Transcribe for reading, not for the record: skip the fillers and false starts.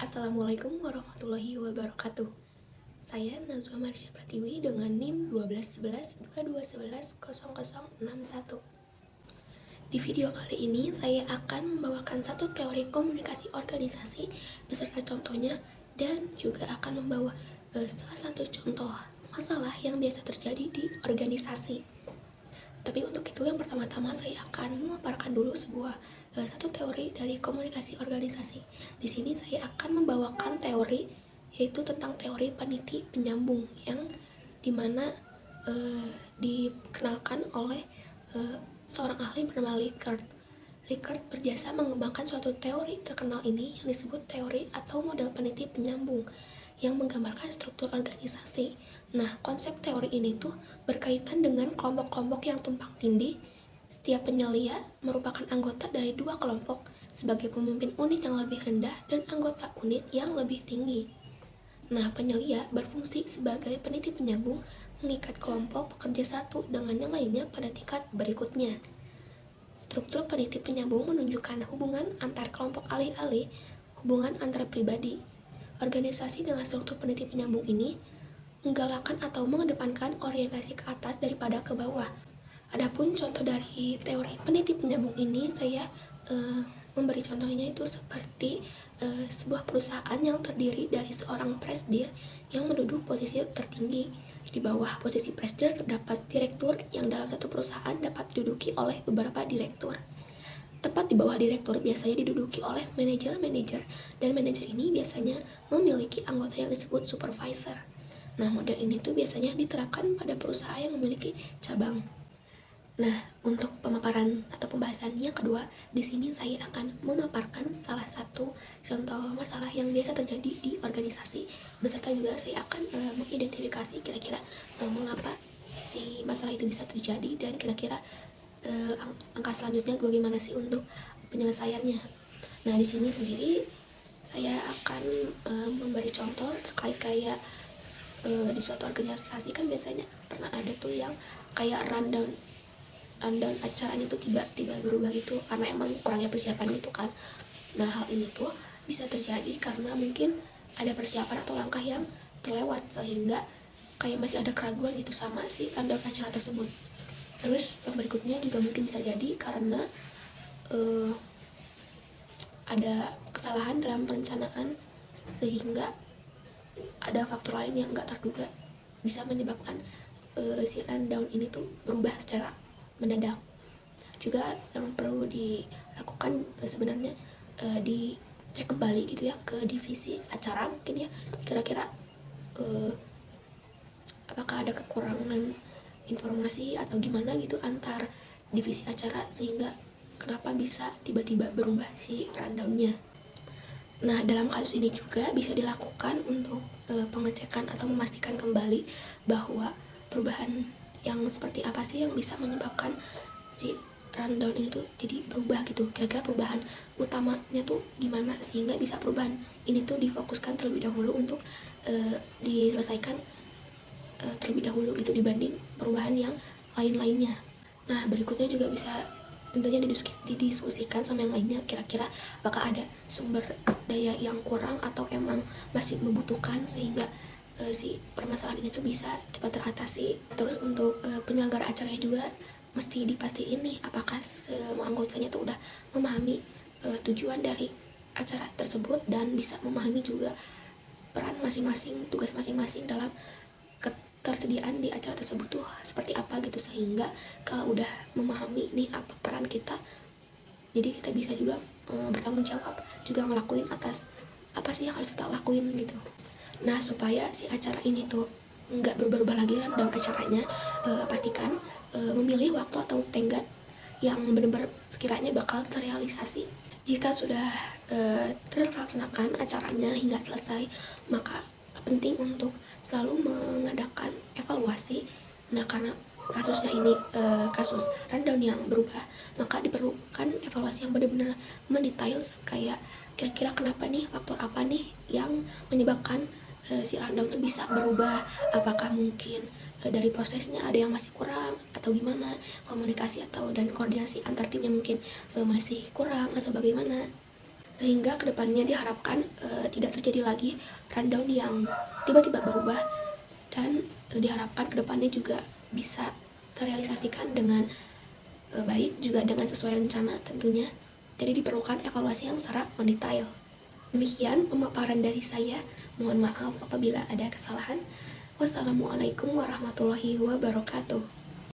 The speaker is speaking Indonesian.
Assalamualaikum warahmatullahi wabarakatuh. Saya Najwa Marsya Pratiwi dengan NIM 121122110061. Di video kali ini saya akan membawakan satu teori komunikasi organisasi beserta contohnya dan juga akan membawa salah satu contoh masalah yang biasa terjadi di organisasi. Tapi untuk itu yang pertama-tama saya akan memaparkan dulu satu teori dari komunikasi organisasi. Di sini saya akan membawakan teori yaitu tentang teori peniti penyambung yang dimana dikenalkan oleh seorang ahli bernama Likert. Likert berjasa mengembangkan suatu teori terkenal ini yang disebut teori atau model peniti penyambung yang menggambarkan struktur organisasi. Nah, konsep teori ini tuh berkaitan dengan kelompok-kelompok yang tumpang tindih. Setiap penyelia merupakan anggota dari dua kelompok sebagai pemimpin unit yang lebih rendah dan anggota unit yang lebih tinggi. Nah, penyelia berfungsi sebagai peniti penyambung mengikat kelompok pekerja satu dengan yang lainnya pada tingkat berikutnya. Struktur peniti penyambung menunjukkan hubungan antar kelompok alih-alih, hubungan antar pribadi. Organisasi dengan struktur peniti penyambung ini menggalakkan atau mengedepankan orientasi ke atas daripada ke bawah. Adapun contoh dari teori peniti penyambung ini saya memberi contohnya itu seperti sebuah perusahaan yang terdiri dari seorang presidir yang menduduki posisi tertinggi. Di bawah posisi presidir terdapat direktur yang dalam satu perusahaan dapat diduduki oleh beberapa direktur. Tepat di bawah direktur biasanya diduduki oleh manajer-manajer, dan manajer ini biasanya memiliki anggota yang disebut supervisor. Nah, model ini tuh biasanya diterapkan pada perusahaan yang memiliki cabang. Nah, untuk pemaparan atau pembahasan yang kedua, di sini saya akan memaparkan salah satu contoh masalah yang biasa terjadi di organisasi. Beserta juga saya akan mengidentifikasi kira-kira mengapa si masalah itu bisa terjadi dan kira-kira angka selanjutnya bagaimana sih untuk penyelesaiannya. Nah, di sini sendiri saya akan memberi contoh terkait kayak di suatu organisasi kan biasanya pernah ada tuh yang kayak rundown acaranya tuh tiba-tiba berubah gitu karena emang kurangnya persiapan gitu kan. Nah, hal ini tuh bisa terjadi karena mungkin ada persiapan atau langkah yang terlewat sehingga kayak masih ada keraguan gitu sama si rundown acara tersebut. Terus yang berikutnya juga mungkin bisa jadi karena ada kesalahan dalam perencanaan sehingga ada faktor lain yang nggak terduga bisa menyebabkan si rundown ini tuh berubah secara mendadak. Juga yang perlu dilakukan sebenarnya dicek kembali gitu ya ke divisi acara mungkin ya, kira-kira apakah ada kekurangan informasi atau gimana gitu antar divisi acara sehingga kenapa bisa tiba-tiba berubah si rundownnya. Nah, dalam kasus ini juga bisa dilakukan untuk pengecekan atau memastikan kembali bahwa perubahan yang seperti apa sih yang bisa menyebabkan si rundown ini tuh jadi berubah gitu. Kira-kira perubahan utamanya tuh gimana sehingga bisa perubahan ini tuh difokuskan terlebih dahulu untuk diselesaikan terlebih dahulu gitu dibanding perubahan yang lain-lainnya. Nah, berikutnya juga bisa tentunya didiskusikan sama yang lainnya, kira-kira apakah ada sumber daya yang kurang atau emang masih membutuhkan sehingga si permasalahan ini tuh bisa cepat teratasi. Terus untuk penyelenggara acaranya juga mesti dipastiin nih apakah semua anggotanya tuh udah memahami tujuan dari acara tersebut dan bisa memahami juga peran masing-masing, tugas masing-masing dalam ketersediaan di acara tersebut tuh seperti apa gitu, sehingga kalau udah memahami nih apa peran kita, jadi kita bisa juga bertanggung jawab juga ngelakuin atas apa sih yang harus kita lakuin gitu. Nah, supaya si acara ini tuh nggak berubah-ubah lagi dalam acaranya, pastikan memilih waktu atau tenggat yang benar-benar sekiranya bakal terrealisasi. Jika sudah terlaksanakan acaranya hingga selesai, maka penting untuk selalu mengadakan evaluasi. Nah, karena kasusnya ini kasus rundown yang berubah, maka diperlukan evaluasi yang benar-benar mendetail kayak kira-kira kenapa nih, faktor apa nih yang menyebabkan si rundown itu bisa berubah. Apakah mungkin dari prosesnya ada yang masih kurang atau gimana, komunikasi atau dan koordinasi antar timnya mungkin masih kurang atau bagaimana, sehingga kedepannya diharapkan tidak terjadi lagi rundown yang tiba-tiba berubah, dan diharapkan kedepannya juga bisa terrealisasikan dengan baik, juga dengan sesuai rencana tentunya. Jadi diperlukan evaluasi yang secara mendetail. Demikian pemaparan dari saya. Mohon maaf apabila ada kesalahan. Wassalamualaikum warahmatullahi wabarakatuh.